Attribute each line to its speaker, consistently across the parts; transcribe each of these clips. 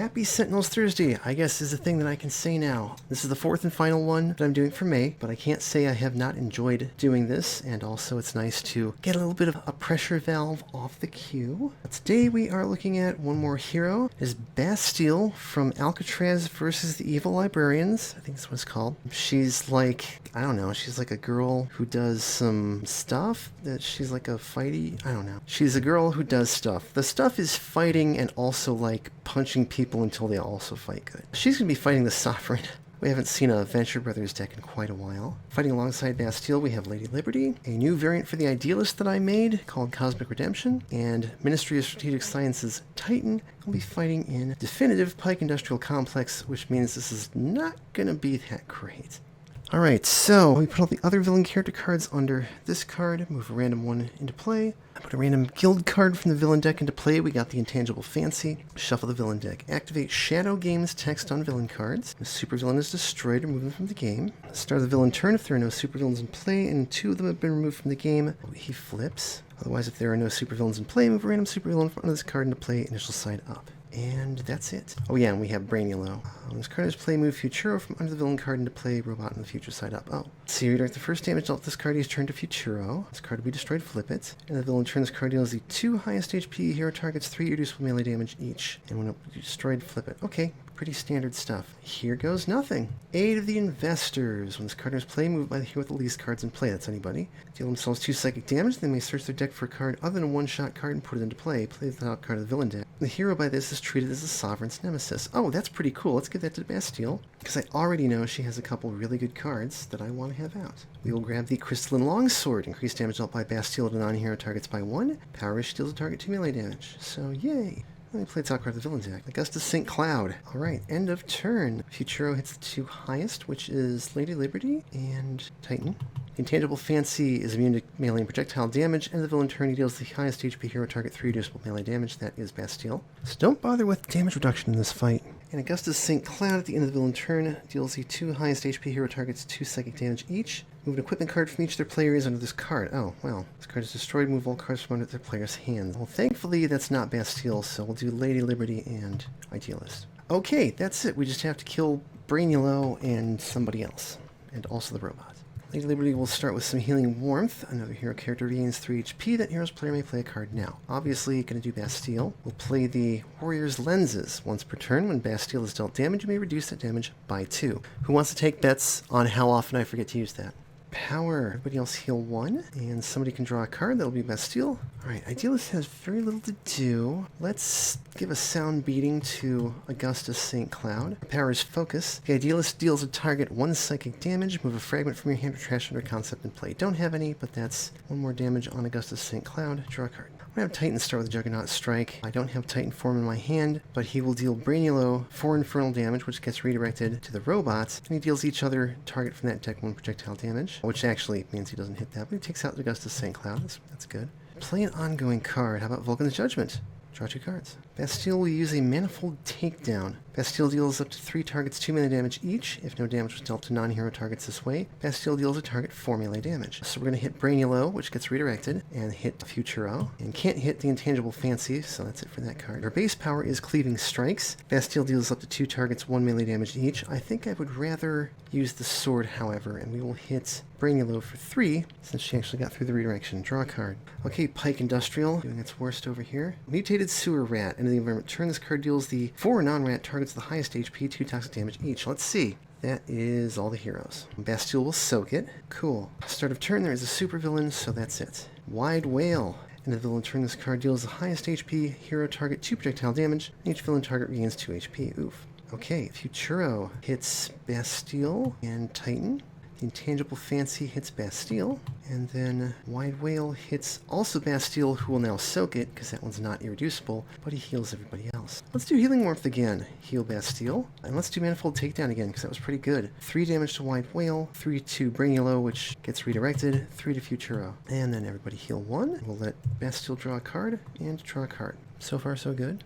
Speaker 1: Happy Sentinels Thursday, I guess is a thing that I can say now. This is the fourth and final one that I'm doing for May, but I can't say I have not enjoyed doing this, and also it's nice to get a little bit of a pressure valve off the queue. Today we are looking at one more hero. It is Bastille from Alcatraz versus the Evil Librarians. I think that's what it's called. She's like, I don't know, she's like a girl who does some stuff. That she's like a fighty, I don't know. She's a girl who does stuff. The stuff is fighting and also like punching people until they also fight good. She's going to be fighting the Sovereign. We haven't seen a Venture Brothers deck in quite a while. Fighting alongside Bastille, we have Lady Liberty, a new variant for the Idealist that I made called Cosmic Redemption, and Ministry of Strategic Sciences Titan will be fighting in Definitive Pike Industrial Complex, which means this is not going to be that great. Alright, so we put all the other villain character cards under this card, move a random one into play. I put a random guild card from the villain deck into play. We got the Intangible Fancy. Shuffle the villain deck. Activate Shadow Games text on villain cards. The supervillain is destroyed or moved from the game. Start the villain turn if there are no supervillains in play and two of them have been removed from the game. He flips. Otherwise, if there are no supervillains in play, move a random supervillain from under this card into play, initial side up. And that's it. Oh yeah, and we have Brainiolo. This card is play, move Futuro from under the villain card into play, robot in the future side up. Oh. So you redirect the first damage dealt this card, he's turned to Futuro. This card will be destroyed, flip it. And the villain turn this card deals the 2 highest HP hero targets 3 irreducible melee damage each. And when it destroyed, flip it. Okay, pretty standard stuff. Here goes nothing. Aid of the Investors. When this card is play, move by the hero with the least cards in play. That's anybody. Deal themselves 2 psychic damage. They may search their deck for a card other than a one-shot card and put it into play. Play the top card of the villain deck. The hero by this is treated as the Sovereign's nemesis. Oh, that's pretty cool. Let's give that to Bastille, because I already know she has a couple really good cards that I want to have out. We will grab the Crystalline Longsword. Increase damage dealt by Bastille to non-hero targets by 1. Power Wish deals a target 2 melee damage. So, yay. Let me play the top card of the villain deck. Augustus St. Cloud. Alright, end of turn. Futuro hits the 2 highest, which is Lady Liberty and Titan. The Intangible Fancy is immune to melee and projectile damage, and the villain turn he deals the highest HP hero target 3 reducible melee damage. That is Bastille. So don't bother with damage reduction in this fight. And Augustus St. Cloud at the end of the villain turn deals the 2 highest HP hero targets 2 psychic damage each. Move an equipment card from each of their player areas under this card. Oh, well. This card is destroyed. Move all cards from under their player's hands. Well, thankfully, that's not Bastille, so we'll do Lady Liberty and Idealist. Okay, that's it. We just have to kill Brainiolo and somebody else. And also the robot. Lady Liberty will start with some Healing Warmth. Another hero character regains 3 HP. That hero's player may play a card now. Obviously, going to do Bastille. We'll play the Warrior's Lenses. Once per turn, when Bastille is dealt damage, you may reduce that damage by 2. Who wants to take bets on how often I forget to use that? Power. Everybody else heal 1. And somebody can draw a card. That'll be Bastille. Alright, Idealist has very little to do. Let's give a sound beating to Augustus St. Cloud. Power is Focus. The Idealist deals a target 1 psychic damage. Move a fragment from your hand or trash under concept and play. Don't have any, but that's 1 more damage on Augustus St. Cloud. Draw a card. I'm going to have Titan start with Juggernaut Strike. I don't have Titan form in my hand, but he will deal Brainiolo 4 infernal damage, which gets redirected to the robots, and he deals each other target from that deck 1 projectile damage, which actually means he doesn't hit that, but he takes out Augustus St. Cloud. That's good. Play an ongoing card. How about Vulcan's Judgment? Draw 2 cards. Bastille will use a Manifold Takedown. Bastille deals up to 3 targets 2 melee damage each. If no damage was dealt to non-hero targets this way, Bastille deals a target 4 melee damage. So we're going to hit Brainiolo, which gets redirected, and hit Futuro. And can't hit the Intangible Fancy, so that's it for that card. Our base power is Cleaving Strikes. Bastille deals up to 2 targets 1 melee damage each. I think I would rather use the sword, however, and we will hit Brainiolo for 3, since she actually got through the redirection. Draw a card. Okay, Pike Industrial, doing its worst over here. Mutated Sewer Rat. End of the environment turn. This card deals the 4 non-rat targets the highest HP, 2 toxic damage each. Let's see. That is all the heroes. Bastille will soak it. Cool. Start of turn, there is a supervillain, so that's it. Wide Whale. End of the villain turn, this card deals the highest HP hero target 2 projectile damage. Each villain target regains 2 HP. Oof. Okay, Futuro hits Bastille and Titan. The Intangible Fancy hits Bastille, and then Wide Whale hits also Bastille, who will now soak it, because that one's not irreducible, but he heals everybody else. Let's do Healing Warmth again. Heal Bastille, and let's do Manifold Takedown again, because that was pretty good. 3 damage to Wide Whale, 3 to Brainiolo, which gets redirected, 3 to Futuro. And then everybody heal 1. We'll let Bastille draw a card, and draw a card. So far, so good.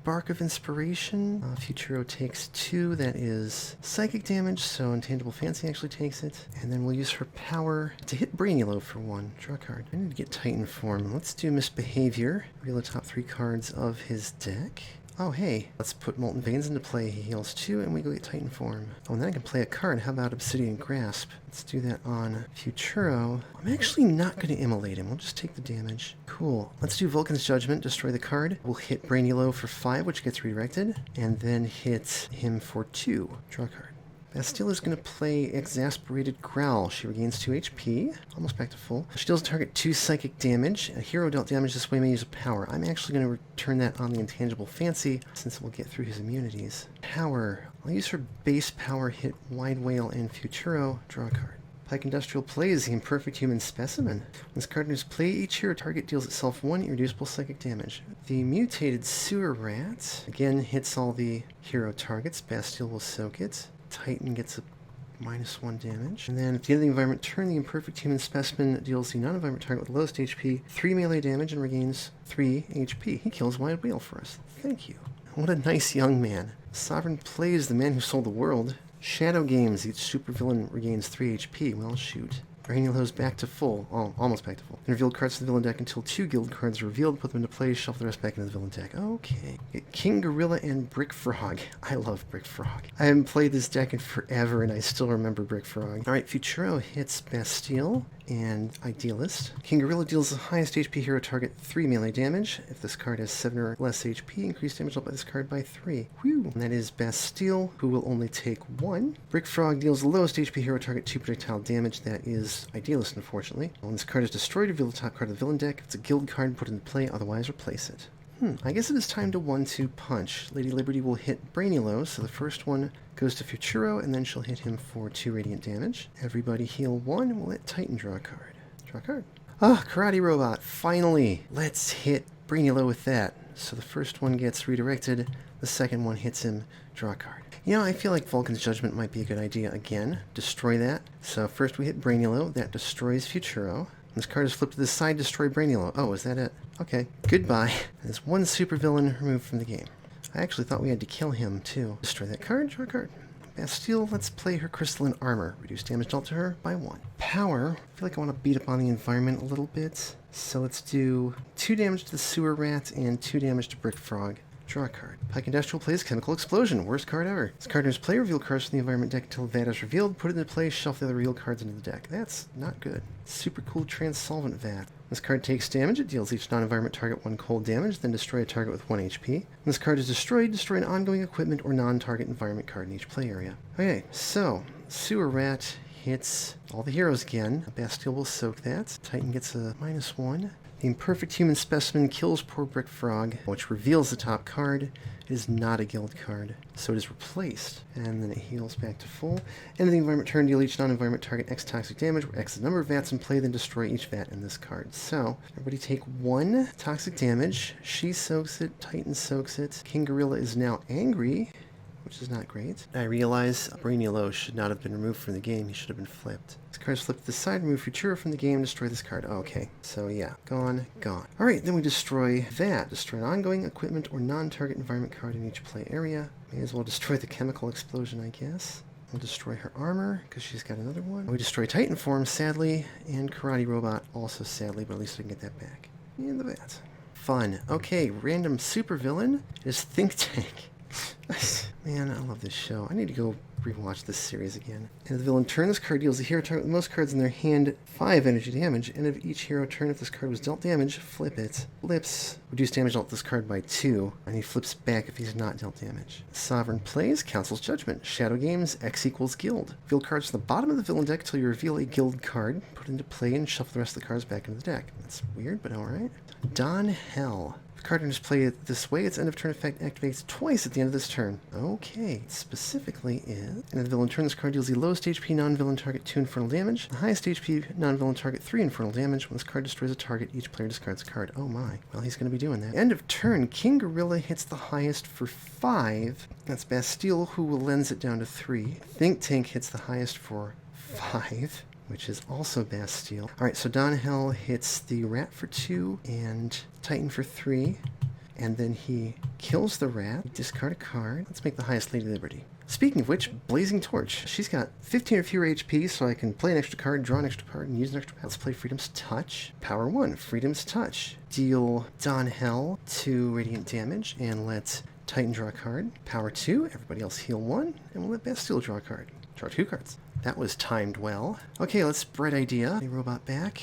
Speaker 1: Spark of Inspiration. Futuro takes 2. That is psychic damage, so Intangible Fancy actually takes it. And then we'll use her power to hit Brainiolo for 1. Draw a card. I need to get Titan form. Let's do Misbehavior. Reveal the top 3 cards of his deck. Oh, hey, let's put Molten Veins into play. He heals 2, and we go get Titan Form. Oh, and then I can play a card. How about Obsidian Grasp? Let's do that on Futuro. I'm actually not going to immolate him. We'll just take the damage. Cool. Let's do Vulcan's Judgment. Destroy the card. We'll hit Brainilo for 5, which gets redirected, and then hit him for 2. Draw a card. Bastille is going to play Exasperated Growl. She regains 2 HP, almost back to full. She deals target 2 psychic damage. A hero dealt damage this way may use a power. I'm actually going to return that on the Intangible Fancy, since we'll get through his immunities. Power. I'll use her base power, hit Wide Whale and Futuro, draw a card. Pike Industrial plays the Imperfect Human Specimen. When this card enters play, each hero target deals itself 1 irreducible psychic damage. The Mutated Sewer Rat, again, hits all the hero targets. Bastille will soak it. Titan gets a -1 damage. And then at the end of the environment turn, the Imperfect Human Specimen deals the non-environment target with the lowest HP 3 melee damage and regains 3 HP. He kills Wide Whale for us. Thank you. What a nice young man. Sovereign plays the man who sold the world. Shadow Games, each supervillain regains 3 HP. Well, shoot. Brainilo's back to full. Oh, almost back to full. And reveal cards to the villain deck until 2 guild cards are revealed. Put them into play, shuffle the rest back into the villain deck. Okay. Get King Gorilla and Brick Frog. I love Brick Frog. I haven't played this deck in forever, and I still remember Brick Frog. Alright, Futuro hits Bastille and Idealist. King Gorilla deals the highest HP hero target 3 melee damage. If this card has 7 or less HP, increase damage dealt by this card by 3. Whew. And that is Bastille, who will only take 1. Brick Frog deals the lowest HP hero target 2 projectile damage. That is Idealist, unfortunately. When this card is destroyed, reveal the top card of the villain deck. If it's a guild card, put it into play, otherwise replace it. I guess it is time to 1-2 punch. Lady Liberty will hit Brainilo, so the first one goes to Futuro, and then she'll hit him for 2 radiant damage. Everybody heal 1, and we'll let Titan draw a card. Draw a card. Ah, Karate Robot, finally! Let's hit Brainilo with that. So the first one gets redirected, the second one hits him, draw a card. You know, I feel like Vulcan's Judgment might be a good idea again. Destroy that. So first we hit Brainilo, that destroys Futuro. This card is flipped to the side, destroy Brainilo. Oh, is that it? Okay. Goodbye. There's 1 supervillain removed from the game. I actually thought we had to kill him, too. Destroy that card, draw a card. Bastille, let's play her Crystalline Armor. Reduce damage dealt to her by 1. Power. I feel like I want to beat up on the environment a little bit. So let's do 2 damage to the Sewer Rat and 2 damage to Brick Frog. Draw a card. Pike Industrial plays Chemical Explosion. Worst card ever. This card enters play, reveal cards from the environment deck until that is revealed. Put it into play, shuffle the other revealed cards into the deck. That's not good. Super cool Transsolvent Vat. This card takes damage. It deals each non-environment target 1 cold damage, then destroy a target with 1 HP. When this card is destroyed, destroy an ongoing equipment or non-target environment card in each play area. Okay, so Sewer Rat hits all the heroes again. Bastille will soak that. Titan gets a -1. The Imperfect Human Specimen kills poor Brick Frog, which reveals the top card. It is not a guild card, so it is replaced. And then it heals back to full. End of the environment turn, deal each non-environment target X toxic damage, where X is the number of VATs in play, then destroy each VAT in this card. So, everybody take 1 toxic damage. She soaks it, Titan soaks it. King Gorilla is now angry, which is not great. I realize Brainilo should not have been removed from the game. He should have been flipped. This card is flipped to the side, remove Futuro from the game, destroy this card. Oh, okay, so yeah, gone, gone. Alright, then we destroy that. Destroy an ongoing equipment or non-target environment card in each play area. May as well destroy the Chemical Explosion, I guess. We'll destroy her armor, because she's got another one. We destroy Titan Form, sadly, and Karate Robot, also sadly, but at least I can get that back. And the bat. Fun. Okay, random supervillain is Think Tank. Man, I love this show. I need to go rewatch this series again. And the villain turn, this card deals the hero target with the most cards in their hand 5 energy damage. End of each hero turn, if this card was dealt damage, flip it. Flips. Reduce damage dealt this card by 2. And he flips back if he's not dealt damage. Sovereign plays Council's Judgment. Shadow Games, X equals Guild. Reveal cards from the bottom of the villain deck until you reveal a guild card. Put it into play and shuffle the rest of the cards back into the deck. That's weird, but alright. Don Hell. Card enters play it this way. Its end of turn effect activates twice at the end of this turn. Okay, specifically is... And the villain turn, this card deals the lowest HP non-villain target 2 infernal damage, the highest HP non-villain target 3 infernal damage. When this card destroys a target, each player discards a card. Oh my. Well, he's going to be doing that. End of turn, King Gorilla hits the highest for 5. That's Bastille, who will lens it down to 3. Think Tank hits the highest for 5. Which is also Bastille. Alright, so Don Hell hits the rat for 2 and Titan for 3. And then he kills the rat. Discard a card. Let's make the highest Lady Liberty. Speaking of which, Blazing Torch. She's got 15 or fewer HP, so I can play an extra card, draw an extra card, and use an extra. Let's play Freedom's Touch. Power 1, Freedom's Touch. Deal Don Hell 2 radiant damage, and let Titan draw a card. Power 2, everybody else heal 1, and we'll let Bastille draw a card. Draw 2 cards. That was timed well. Okay, let's spread idea. A robot back.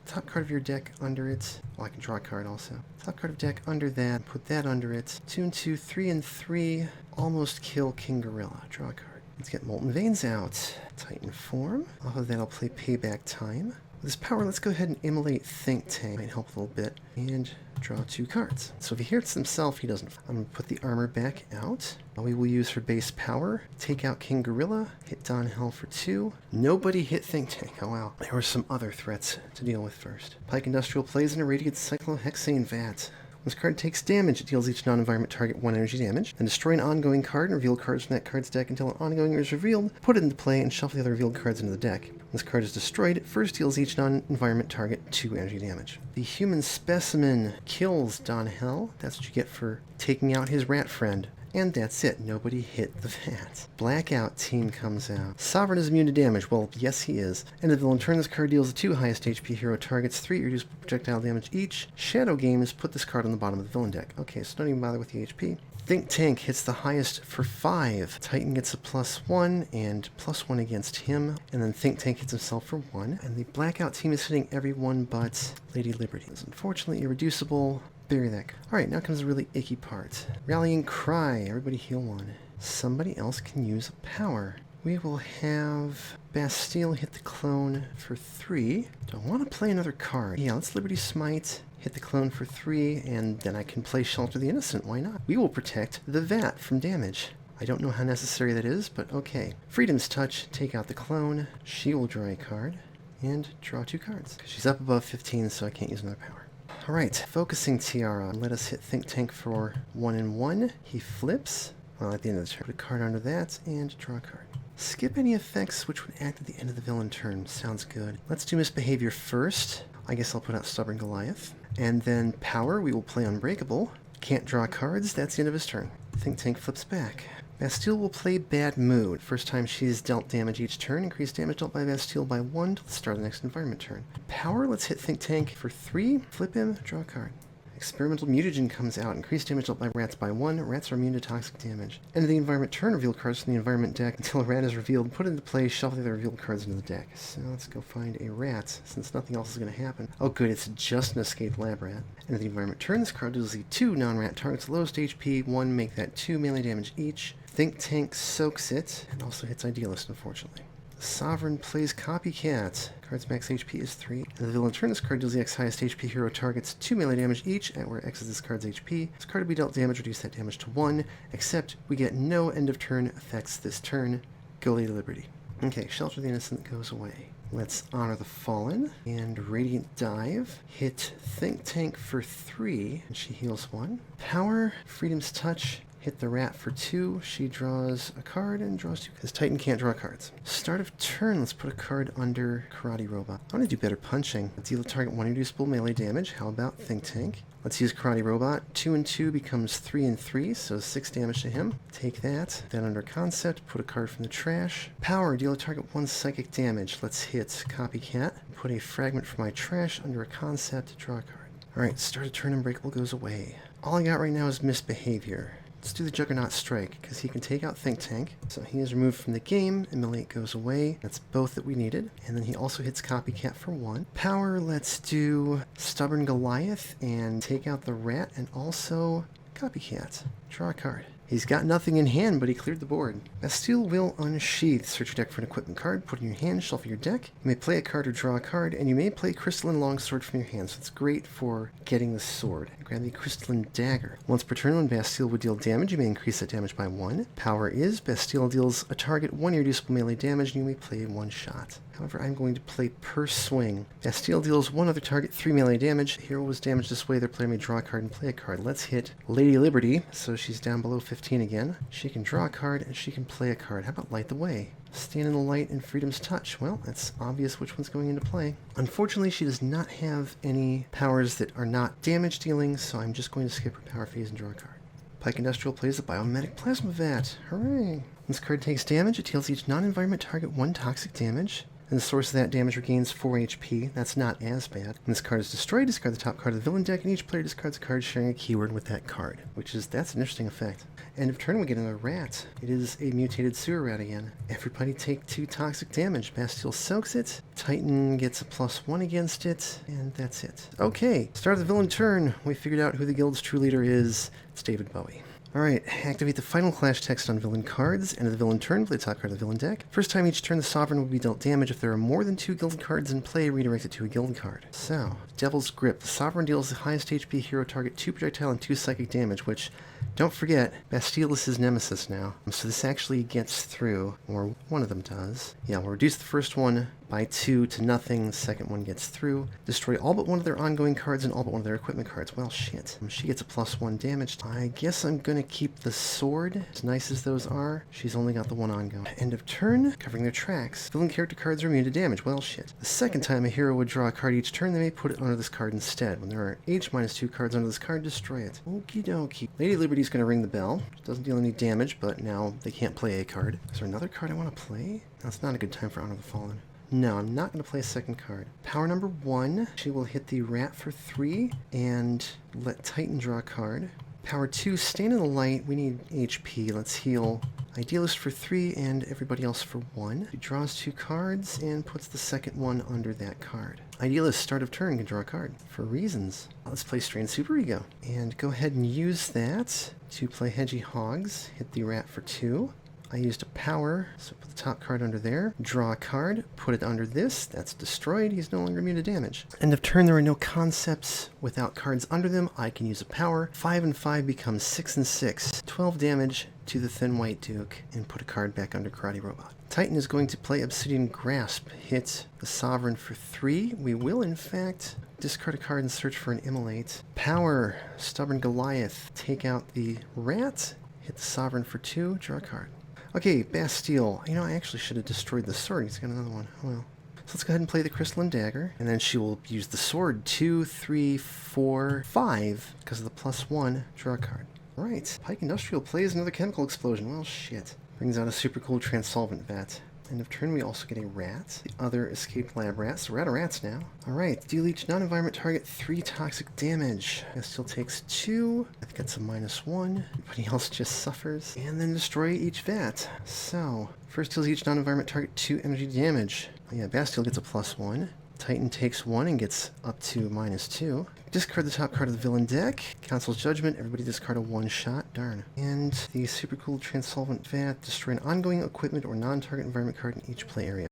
Speaker 1: Top card of your deck under it. Well, I can draw a card also. Top card of deck under that. Put that under it. 2 and 2, 3 and 3. Almost kill King Gorilla. Draw a card. Let's get Molten Veins out. Titan form. Off of that, I'll play Payback Time. With this power, let's go ahead and immolate Think Tank. Might help a little bit. And draw 2 cards. So if he hits himself, he doesn't. I'm going to put the armor back out. We will use for base power. Take out King Gorilla. Hit Don Hell for 2. Nobody hit Think Tank. Oh wow. There were some other threats to deal with first. Pike Industrial plays an irradiated cyclohexane vat. When this card takes damage, it deals each non-environment target 1 energy damage. Then destroy an ongoing card and reveal cards from that card's deck until an ongoing is revealed. Put it into play and shuffle the other revealed cards into the deck. When this card is destroyed, it first deals each non-environment target 2 energy damage. The Human Specimen kills Don Hell. That's what you get for taking out his rat friend. And that's it. Nobody hit the vat. Blackout Team comes out. Sovereign is immune to damage. Well, yes, he is. End of villain turn. This card deals the 2 highest HP hero targets 3 reduced projectile damage each. Shadow Games put this card on the bottom of the villain deck. Okay, so don't even bother with the HP. Think Tank hits the highest for 5. Titan gets a +1 and +1 against him. And then Think Tank hits himself for 1. And the Blackout Team is hitting everyone but Lady Liberty. It's unfortunately irreducible. Bury that. Alright, now comes the really icky part. Rallying Cry. Everybody heal 1. Somebody else can use power. We will have Bastille hit the clone for 3. Don't want to play another card. Yeah, let's Liberty Smite. Hit the clone for 3, and then I can play Shelter the Innocent. Why not? We will protect the vat from damage. I don't know how necessary that is, but okay. Freedom's Touch. Take out the clone. She will draw a card. And draw 2 cards. She's up above 15, so I can't use another power. Alright, Focusing Tiara. Let us hit Think Tank for 1 and 1. He flips. Well, at the end of the turn. Put a card under that and draw a card. Skip any effects which would act at the end of the villain turn. Sounds good. Let's do Misbehavior first. I guess I'll put out Stubborn Goliath. And then Power, we will play Unbreakable. Can't draw cards. That's the end of his turn. Think Tank flips back. Bastille will play Bad Mood. First time she's dealt damage each turn. Increase damage dealt by Bastille by 1 till the start of the next environment turn. Power, let's hit Think Tank for 3. Flip him, draw a card. Experimental Mutagen comes out. Increase damage dealt by rats by 1. Rats are immune to toxic damage. End of the environment turn. Reveal cards from the environment deck until a rat is revealed. Put it into play. Shuffle the other revealed cards into the deck. So let's go find a rat, since nothing else is going to happen. Oh good, it's just an escaped lab rat. End of the environment turn. This card deals the 2 non-rat targets lowest HP. 1, make that 2 melee damage each. Think Tank soaks it, and also hits Idealist, unfortunately. Sovereign plays Copycat. Card's max HP is 3. And the villain turn, this card deals the X highest HP hero targets 2 melee damage each, at where X is this card's HP. This card to be dealt damage, reduce that damage to 1, except we get no end of turn effects this turn. Go Lady Liberty. Okay, Shelter the Innocent goes away. Let's Honor the Fallen, and Radiant Dive. Hit Think Tank for 3, and she heals 1. Power, Freedom's Touch. Hit the rat for 2. She draws a card and draws 2 because Titan can't draw cards. Start of turn, let's put a card under Karate Robot. I want to do better punching. Deal the target 1 reducible melee damage. How about Think Tank? Let's use Karate Robot. 2 and 2 becomes 3 and 3, so 6 damage to him. Take that. Then under Concept, put a card from the trash. Power, deal a target 1 psychic damage. Let's hit Copycat. Put a fragment from my trash under a Concept, draw a card. Alright, start of turn, Unbreakable goes away. All I got right now is Misbehavior. Let's do the Juggernaut Strike, because he can take out Think Tank. So he is removed from the game, Immolate goes away. That's both that we needed. And then he also hits Copycat for 1. Power, let's do Stubborn Goliath and take out the rat and also Copycat. Draw a card. He's got nothing in hand, but he cleared the board. Bastille will unsheath. Search your deck for an equipment card, put it in your hand, shuffle your deck. You may play a card or draw a card, and you may play Crystalline Longsword from your hand, so it's great for getting the sword. Grab the Crystalline Dagger. Once per turn, when Bastille would deal damage, you may increase that damage by 1. Power is, Bastille deals a target 1 irreducible melee damage, and you may play 1 shot. However, I'm going to play per swing. Bastille deals 1 other target 3 melee damage. Hero was damaged this way, their player may draw a card and play a card. Let's hit Lady Liberty, so she's down below 15 again. She can draw a card and she can play a card. How about Light the Way? Stand in the Light and Freedom's Touch. Well, it's obvious which one's going into play. Unfortunately, she does not have any powers that are not damage dealing, so I'm just going to skip her power phase and draw a card. Pike Industrial plays the Biomimetic Plasma Vat. Hooray! When this card takes damage, it deals each non-environment target 1 toxic damage. and the source of that damage regains 4 HP. That's not as bad. When this card is destroyed, discard the top card of the villain deck, and each player discards a card sharing a keyword with that card, that's an interesting effect. End of turn, we get another rat. It is a mutated sewer rat again. Everybody take 2 toxic damage. Bastille soaks it. Titan gets a +1 against it, and that's it. Okay, start of the villain turn. We figured out who the guild's true leader is. It's David Bowie. Alright, activate the final clash text on villain cards. End of the villain turn, play the top card of the villain deck. First time each turn, the sovereign will be dealt damage. If there are more than 2 guild cards in play, redirect it to a guild card. So, Devil's Grip. The sovereign deals the highest HP hero target 2 projectile and 2 psychic damage, which, don't forget, Bastille is his nemesis now. So this actually gets through, or one of them does. Yeah, we'll reduce the first one by 2 to nothing. The second one gets through. Destroy all but one of their ongoing cards and all but one of their equipment cards. Well, shit. She gets a +1 damage. I guess I'm gonna keep the sword. As nice as those are, she's only got the one ongoing. End of turn, covering their tracks. Villain character cards are immune to damage. Well, shit. The second time a hero would draw a card each turn, they may put it under this card instead. When there are H-2 cards under this card, destroy it. Okie dokie. Lady Liberty's gonna ring the bell. Doesn't deal any damage, but now they can't play a card. Is there another card I want to play? No, it's not a good time for Honor the Fallen. No, I'm not going to play a second card. Power number 1, she will hit the rat for 3 and let Titan draw a card. Power 2, Stand in the Light. We need HP. Let's heal Idealist for 3 and everybody else for 1. She draws 2 cards and puts the second one under that card. Idealist, start of turn, can draw a card. For reasons. Let's play Strain Super Ego. And go ahead and use that to play Hedgy Hogs. Hit the rat for 2. I used a power, so put the top card under there. Draw a card, put it under this. That's destroyed. He's no longer immune to damage. End of turn, there are no concepts without cards under them. I can use a power. 5 and 5 becomes 6 and 6. 12 damage to the Thin White Duke, and put a card back under Karate Robot. Titan is going to play Obsidian Grasp. Hit the Sovereign for 3. We will, in fact, discard a card and search for an Immolate. Power, Stubborn Goliath. Take out the rat. Hit the Sovereign for 2. Draw a card. Okay, Bastille. You know, I actually should have destroyed the sword. He's got another one. Oh well. So let's go ahead and play the Crystalline Dagger. And then she will use the sword. 2, 3, 4, 5. Because of the +1. Draw a card. Alright. Pike Industrial plays another chemical explosion. Well, shit. Brings out a super cool Transolvent Vat. End of turn, we also get a rat. The other escaped lab rat, so we're out of rats now. Alright, deal each non-environment target 3 toxic damage. Bastille takes 2. I think that's a -1. Everybody else just suffers. And then destroy each vat. So, first deals each non-environment target 2 energy damage. Yeah, Bastille gets a +1. Titan takes 1 and gets up to -2. Discard the top card of the villain deck. Council's Judgment. Everybody discard a 1-shot. Darn. And the super cool Transolvent Vat. Destroy an ongoing equipment or non-target environment card in each play area.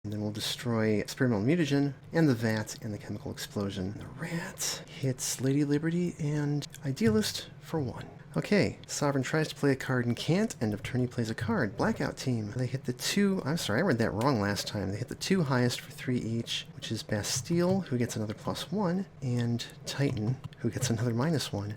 Speaker 1: And then we'll destroy Experimental Mutagen, and the Vat, and the Chemical Explosion. The rat hits Lady Liberty and Idealist for 1. Okay, Sovereign tries to play a card and can't. End of turn, he plays a card. Blackout Team. They hit the 2... I'm sorry, I read that wrong last time. They hit the 2 highest for 3 each, which is Bastille, who gets another +1, and Titan, who gets another -1.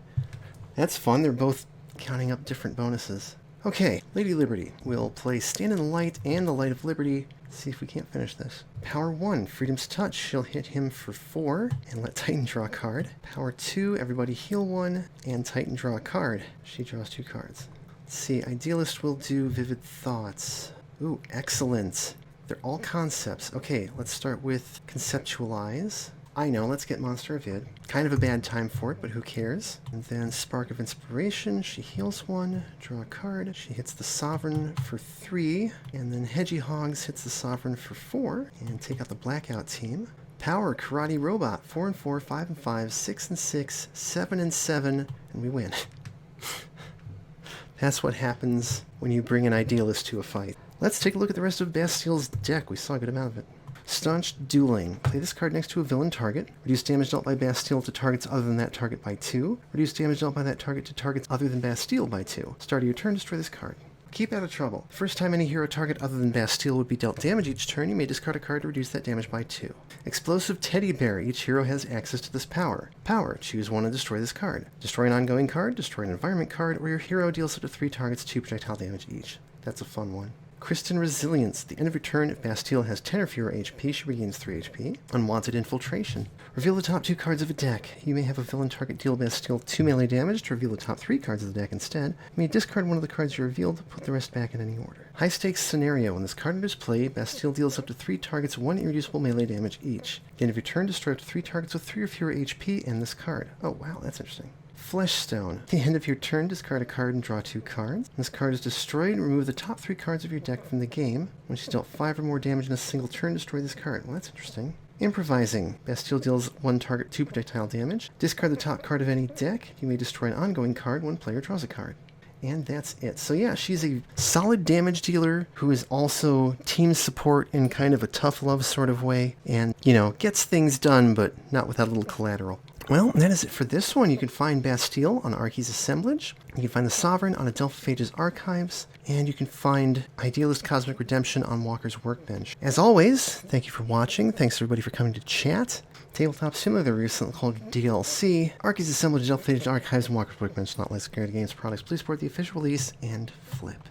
Speaker 1: That's fun. They're both counting up different bonuses. Okay, Lady Liberty will play Stand in the Light and the Light of Liberty. Let's see if we can't finish this. Power 1, Freedom's Touch. She'll hit him for 4 and let Titan draw a card. Power 2, everybody heal 1 and Titan draw a card. She draws 2 cards. Let's see, Idealist will do Vivid Thoughts. Ooh, excellent. They're all concepts. Okay, let's start with Conceptualize. I know, let's get Monster of Id. Kind of a bad time for it, but who cares? And then Spark of Inspiration, she heals 1, draw a card. She hits the Sovereign for 3, and then Hedgy Hogs hits the Sovereign for 4, and take out the Blackout Team. Power, Karate Robot, 4 and 4, 5 and 5, 6 and 6, 7 and 7, and we win. That's what happens when you bring an Idealist to a fight. Let's take a look at the rest of Bastille's deck. We saw a good amount of it. Staunch Dueling. Play this card next to a villain target. Reduce damage dealt by Bastille to targets other than that target by 2. Reduce damage dealt by that target to targets other than Bastille by 2. Start of your turn, destroy this card. Keep out of trouble. First time any hero target other than Bastille would be dealt damage each turn, you may discard a card to reduce that damage by 2. Explosive Teddy Bear. Each hero has access to this power. Power. Choose one and destroy this card. Destroy an ongoing card, destroy an environment card, or your hero deals up to 3 targets 2 projectile damage each. That's a fun one. Kristen Resilience. At the end of your turn, if Bastille has 10 or fewer HP, she regains 3 HP. Unwanted Infiltration. Reveal the top 2 cards of a deck. You may have a villain target deal Bastille 2 melee damage. To reveal the top 3 cards of the deck instead, you may discard one of the cards you revealed, put the rest back in any order. High Stakes Scenario. When this card enters play, Bastille deals up to 3 targets 1 irreducible melee damage each. At the end of your turn, destroy up to 3 targets with 3 or fewer HP and this card. Oh wow, that's interesting. Fleshstone. At the end of your turn, discard a card and draw 2 cards. When this card is destroyed, remove the top 3 cards of your deck from the game. When she's dealt 5 or more damage in a single turn, destroy this card. Well, that's interesting. Improvising. Bastille deals 1 target 2 projectile damage. Discard the top card of any deck. You may destroy an ongoing card when player draws a card. And that's it. So yeah, she's a solid damage dealer who is also team support in kind of a tough love sort of way. And, you know, gets things done, but not without a little collateral. Well, that is it for this one. You can find Bastille on Archy's Assemblage. You can find the Sovereign on Adelphophage's Archives. And you can find Idealist Cosmic Redemption on Walker's Workbench. As always, thank you for watching. Thanks everybody for coming to chat. Tabletop Simulator, recently called DLC. Archy's Assemblage, Adelphophage's Archives, and Walker's Workbench, not licensed games products. Please support the official release and flip.